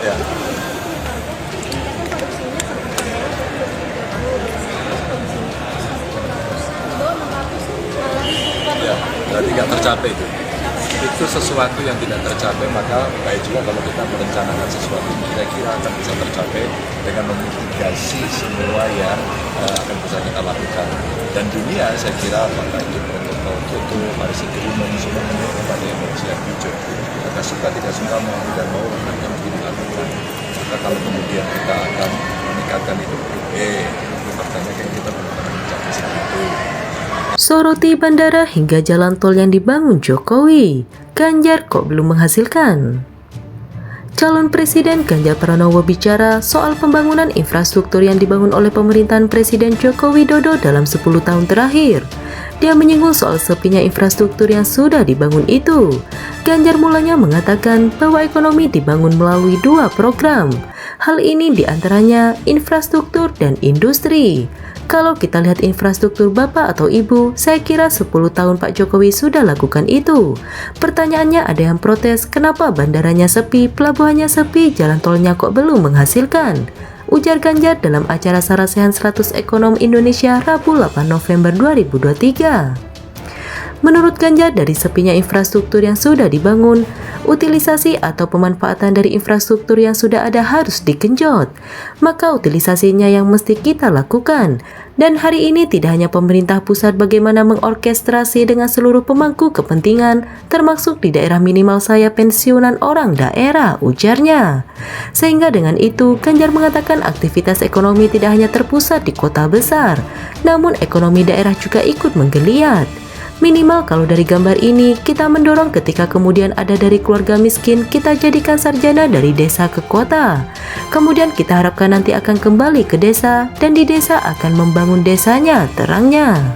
Ya. Ya, berarti nggak tercapai itu. Itu sesuatu yang tidak tercapai, maka baik juga kalau kita merencanakan sesuatu kira-kira akan bisa tercapai dengan memitigasi semua yang akan bisa kita lakukan. Dan dunia saya kira apakah itu protokol Kyoto, Paris Agreement, semua mendukung pada Indonesia yang hijau. Maka suka tidak suka mau tidak mau akan dilakukan. Maka kalau kemudian kita akan meningkatkan itu, pertanyaannya kita belum akan mencapai segitu. Soroti bandara hingga jalan tol yang dibangun Jokowi, Ganjar kok belum menghasilkan? Calon Presiden Ganjar Pranowo bicara soal pembangunan infrastruktur yang dibangun oleh pemerintahan Presiden Joko Widodo dalam 10 tahun terakhir. Dia menyinggung soal sepinya infrastruktur yang sudah dibangun itu. Ganjar mulanya mengatakan bahwa ekonomi dibangun melalui 2 program. Hal ini diantaranya infrastruktur dan industri. Kalau kita lihat infrastruktur Bapak atau Ibu, saya kira 10 tahun Pak Jokowi sudah lakukan itu. Pertanyaannya ada yang protes, kenapa bandaranya sepi, pelabuhannya sepi, jalan tolnya kok belum menghasilkan? Ujar Ganjar dalam acara Sarasehan 100 Ekonom Indonesia Rabu 8 November 2023. Menurut Ganjar, dari sepinya infrastruktur yang sudah dibangun, utilisasi atau pemanfaatan dari infrastruktur yang sudah ada harus digenjot. Maka utilisasinya yang mesti kita lakukan. Dan hari ini tidak hanya pemerintah pusat bagaimana mengorkestrasi dengan seluruh pemangku kepentingan, termasuk di daerah minimal saya pensiunan orang daerah, ujarnya. Sehingga dengan itu, Ganjar mengatakan aktivitas ekonomi tidak hanya terpusat di kota besar, namun ekonomi daerah juga ikut menggeliat. Minimal kalau dari gambar ini, kita mendorong ketika kemudian ada dari keluarga miskin, kita jadikan sarjana dari desa ke kota. Kemudian kita harapkan nanti akan kembali ke desa, dan di desa akan membangun desanya, terangnya.